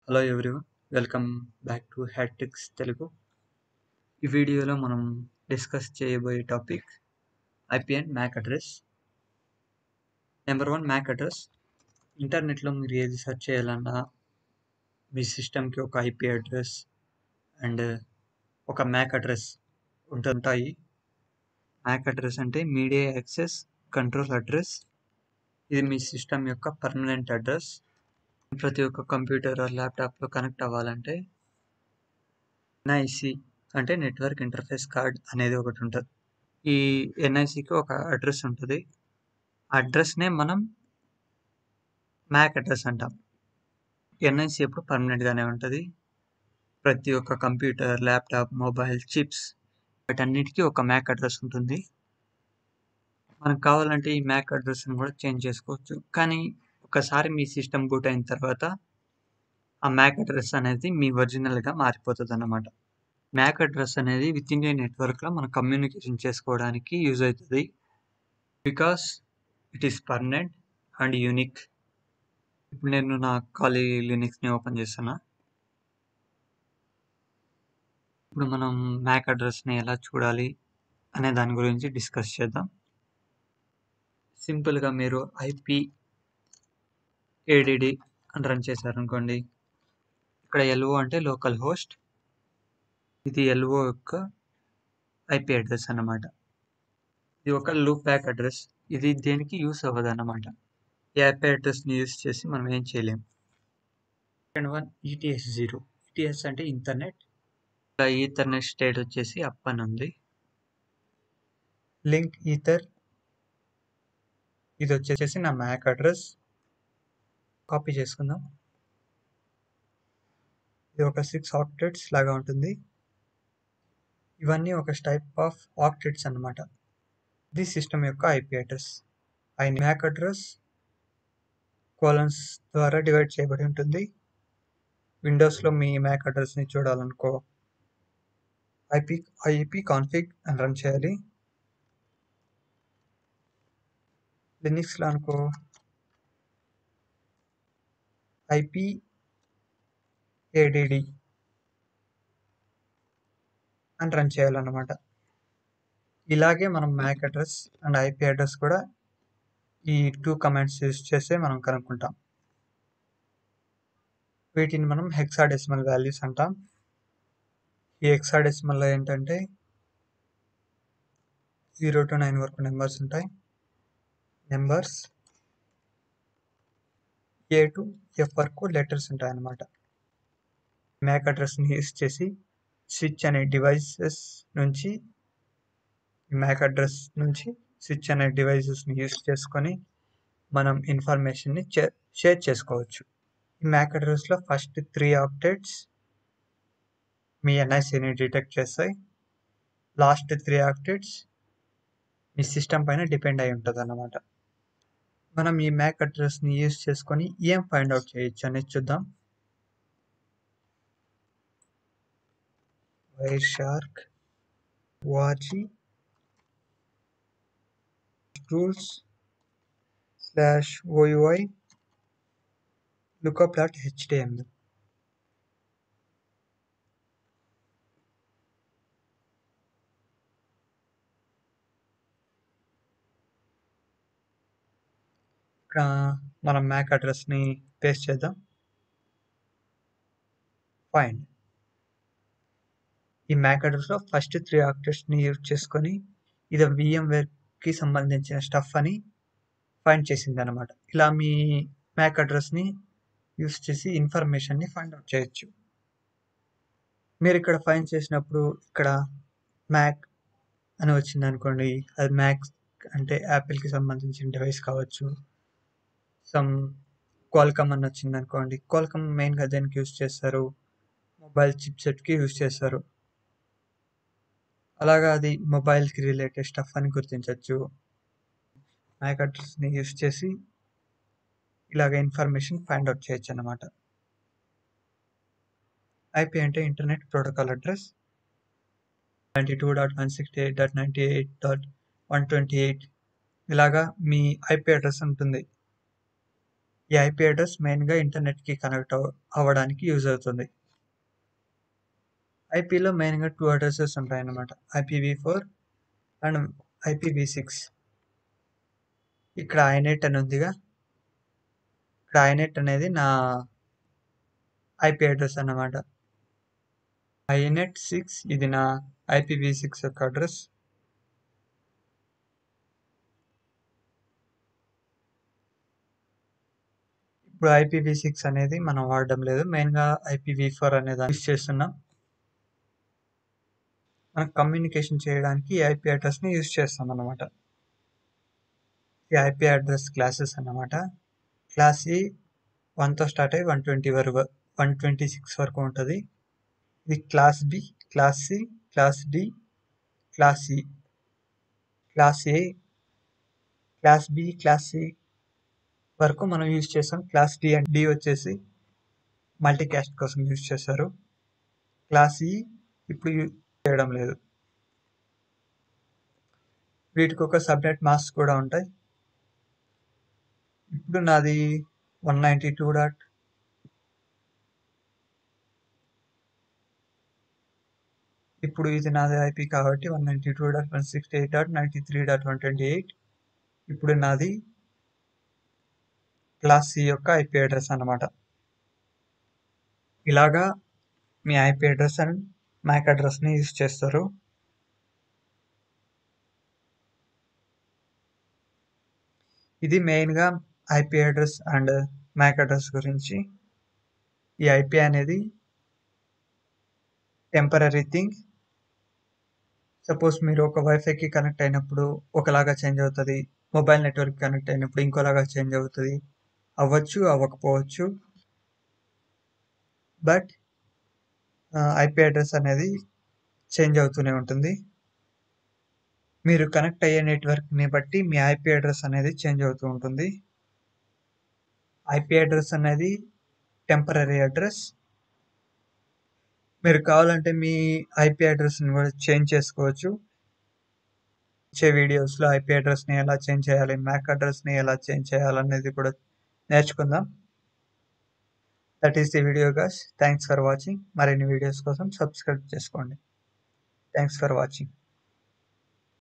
Hello everyone, welcome back to హ్యాట్రిక్స్ తెలుగు. ఈ వీడియోలో మనం డిస్కస్ చేయబోయే topic IP and MAC address. Number 1, MAC address. ఇంటర్నెట్లో మీరు ఏది సెర్చ్ చేయాలన్నా మీ సిస్టమ్కి ఒక ఐపీ అడ్రస్ అండ్ ఒక మ్యాక్ అడ్రస్ ఉంటాయి. మ్యాక్ అడ్రస్ అంటే మీడియా యాక్సెస్ కంట్రోల్ అడ్రస్. ఇది మీ సిస్టమ్ యొక్క పర్మనెంట్ అడ్రస్. ప్రతి ఒక్క కంప్యూటర్ ల్యాప్టాప్లో కనెక్ట్ అవ్వాలంటే ఎన్ఐసి అంటే నెట్వర్క్ ఇంటర్ఫేస్ కార్డ్ అనేది ఒకటి ఉంటుంది. ఈ ఎన్ఐసికి ఒక అడ్రస్ ఉంటుంది. అడ్రస్నే మనం మ్యాక్ అడ్రస్ అంటాం. ఎన్ఐసి ఎప్పుడు పర్మనెంట్గానే ఉంటుంది. ప్రతి ఒక్క కంప్యూటర్, ల్యాప్టాప్, మొబైల్, చిప్స్ వాటన్నిటికీ ఒక మ్యాక్ అడ్రస్ ఉంటుంది. మనకు కావాలంటే ఈ మ్యాక్ అడ్రస్ని కూడా చేంజ్ చేసుకోవచ్చు. కానీ ఒకసారి మీ సిస్టమ్ బూట్ అయిన తర్వాత ఆ మ్యాక్ అడ్రస్ అనేది మీ ఒరిజినల్గా మారిపోతుంది అన్నమాట. మ్యాక్ అడ్రస్ అనేది విత్ ఇన్ ఏ నెట్వర్క్లో మనం కమ్యూనికేషన్ చేసుకోవడానికి యూజ్ అవుతుంది. Because it is permanent and unique. ఇప్పుడు నేను నా ఖాళీ లినక్స్ని ఓపెన్ చేస్తున్నా. ఇప్పుడు మనం మ్యాక్ అడ్రస్ని ఎలా చూడాలి అనే దాని గురించి డిస్కస్ చేద్దాం. సింపుల్గా మీరు ఐపీ ఏడిడి అని రన్ చేశారనుకోండి. ఇక్కడ ఎల్ఓ అంటే లోకల్ హోస్ట్. ఇది ఎల్ఓ యొక్క ఐపీ అడ్రస్ అన్నమాట. ఇది ఒక లూప్ బ్యాక్ అడ్రస్. ఇది దేనికి యూస్ అవ్వదు అన్నమాట. ఈ ఐపీ అడ్రస్ని యూస్ చేసి మనం ఏం చేయలేం. Second one, ETS 0. ఈటీఎస్ అంటే ఇంటర్నెట్. ఈథర్నెట్ స్టేట్ వచ్చేసి అప్ అని ఉంది. లింక్ ఈథర్, ఇది వచ్చేసి నా మ్యాక్ అడ్రస్. కాపీ చేసుకుందాం. ఇది ఒక 6 ఆక్టెట్స్ లాగా ఉంటుంది. ఇవన్నీ ఒక టైప్ ఆఫ్ ఆక్టెట్స్ అన్నమాట. ఇది సిస్టమ్ యొక్క IP address. MAC address colons ద్వారా డివైడ్ చేయబడి ఉంటుంది. విండోస్లో మీ మ్యాక్ అడ్రస్ని చూడాలనుకో ఐపీ కాన్ఫిగ్ అని రన్ చేయాలి. లినక్స్లో అనుకో ఐపీ ఏడిడి అని రన్ చేయాలన్నమాట. ఇలాగే మనం MAC address and IP address కూడా ఈ 2 కమాండ్స్ యూస్ చేస్తే మనం కనుక్కుంటాం. వీటిని మనం హెక్సాడెసిమల్ వాల్యూస్ అంటాం. ఈ హెక్సాడెసిమల్లో ఏంటంటే 0 to 9 వరకు నెంబర్స్ ఉంటాయి. నెంబర్స్ ఏ టు ఎఫ్ వరకు లెటర్స్ ఉంటాయి అన్నమాట. మ్యాక్ అడ్రస్ని యూస్ చేసి స్విచ్ అనే డివైసెస్ నుంచి మ్యాక్ అడ్రస్ నుంచి స్విచ్ అనే డివైసెస్ని యూస్ చేసుకొని మనం ఇన్ఫర్మేషన్ని షేర్ చేసుకోవచ్చు. ఈ మ్యాక్ అడ్రస్లో ఫస్ట్ 3 ఆక్టెట్స్ మీ ఎన్ఐసిని డిటెక్ట్ చేస్తాయి. లాస్ట్ 3 ఆక్టెట్స్ మీ సిస్టమ్ పైన డిపెండ్ అయి ఉంటుంది అన్నమాట. మనం ఈ మ్యాక్ అడ్రస్ని యూస్ చేసుకొని ఏం ఫైండ్ అవుట్ చేయొచ్చు అనేది చూద్దాం. వైర్షార్క్ వాచి tools/OUI lookup.html. ఇక్కడ మనం మ్యాక్ అడ్రస్ని పేస్ట్ చేద్దాం. ఫైండ్. ఈ మ్యాక్ అడ్రస్లో ఫస్ట్ 3 ఆక్టెట్స్ని యూజ్ చేసుకొని ఇది VMwareకి సంబంధించిన స్టఫ్ అని ఫైండ్ చేసింది అనమాట. ఇలా మీ మ్యాక్ అడ్రస్ని యూజ్ చేసి ఇన్ఫర్మేషన్ని ఫైండ్ అవుట్ చేయొచ్చు. మీరు ఇక్కడ ఫైండ్ చేసినప్పుడు ఇక్కడ మ్యాక్ అని వచ్చింది అనుకోండి, అది మ్యాక్ అంటే యాపిల్కి సంబంధించిన డివైస్ కావచ్చు. క్వాల్కమ్ అని వచ్చింది అనుకోండి, క్వాల్కమ్ మెయిన్గా దేనికి యూజ్ చేస్తారు, మొబైల్ చిప్సెట్కి యూజ్ చేస్తారు. అలాగా అది మొబైల్కి రిలేటెడ్ స్టఫ్ అని గుర్తించవచ్చు. మ్యాక్ అడ్రస్ని యూజ్ చేసి ఇలాగ ఇన్ఫర్మేషన్ ఫైండ్ అవుట్ చేయొచ్చు అన్నమాట. ఐపీ అంటే ఇంటర్నెట్ ప్రోటోకాల్ అడ్రస్. 92.168.98.128 ఇలాగా మీ ఐపీ అడ్రస్ ఉంటుంది. ఈ ఐపీ అడ్రస్ మెయిన్‌గా ఇంటర్నెట్‌కి కనెక్ట్ అవ్వడానికి యూజ్ అవుతుంది. ఐపీలో మెయిన్‌గా 2 అడ్రెసెస్ ఉంటాయన్నమాట. ఐపీవీ4 అండ్ ఐపీవీ6. ఇక్కడ ఐనెట్ అని ఉందిగా. ఇక్కడ ఐనెట్ అనేది నా ఐపీ అడ్రస్ అన్నమాట. ఐనెట్ 6 ఇది నా ఐపీవీ6 యొక్క అడ్రస్. ఇప్పుడు ఐపీవీ6 అనేది మనం వాడడం లేదు. మెయిన్‌గా ఐపీవీ4 అనే దాన్ని యూజ్ చేస్తున్నాం. మనం కమ్యూనికేషన్ చేయడానికి ఈ ఐపీ అడ్రస్‌ని యూజ్ చేస్తామన్నమాట. ఈ ఐపీ అడ్రస్ క్లాసెస్ అన్నమాట. క్లాస్ E 1తో స్టార్ట్ అయ్యి 126 వరకు ఉంటది. ఇది class B, class C, class D, class E. Class A, class B, class C వరకు మనం యూజ్ చేసాం. క్లాస్ D అండ్ D వచ్చేసి మల్టీకాస్ట్ కోసం యూజ్ చేశారు. క్లాస్ E ఇప్పుడు యూజ్ చేయడం లేదు. వీటికి ఒక సబ్నెట్ మాస్క్ కూడా ఉంటాయి. ఇప్పుడు నాది 192. ఇప్పుడు ఇది నాది ఐపీ కాబట్టి 192.168.93.128. ఇప్పుడు నాది క్లాస్ C యొక్క ఐపీ అడ్రస్ అన్నమాట. ఇలాగా మీ ఐపీ అడ్రస్ అండ్ మ్యాక్ అడ్రస్ని యూజ్ చేస్తారు. ఇది మెయిన్‌గా IP address and MAC address గురించి. ఈ ఐపీ అనేది టెంపరరీ థింగ్. సపోజ్ మీరు ఒక వైఫైకి కనెక్ట్ అయినప్పుడు ఒకలాగా చేంజ్ అవుతుంది. మొబైల్ నెట్వర్క్ కనెక్ట్ అయినప్పుడు ఇంకోలాగా చేంజ్ అవుతుంది. అవ్వచ్చు, అవ్వకపోవచ్చు. బట్ ఐపీ అడ్రస్ అనేది చేంజ్ అవుతూనే ఉంటుంది. మీరు కనెక్ట్ అయ్యే నెట్వర్క్ని బట్టి మీ ఐపీ అడ్రస్ అనేది చేంజ్ అవుతూ ఉంటుంది. ఐపీ అడ్రస్ అనేది టెంపరరీ అడ్రస్. మీరు కావాలంటే మీ ఐపీ అడ్రస్ని కూడా చేంజ్ చేసుకోవచ్చు. వచ్చే వీడియోస్లో ఐపీ అడ్రస్ని ఎలా చేంజ్ చేయాలి, మ్యాక్ అడ్రస్ని ఎలా చేంజ్ చేయాలనేది కూడా నేర్చుకుందాం. That is the video guys. Thanks for watching. మరిన్ని వీడియోస్ కోసం సబ్స్క్రైబ్ చేసుకోండి. Thanks for watching.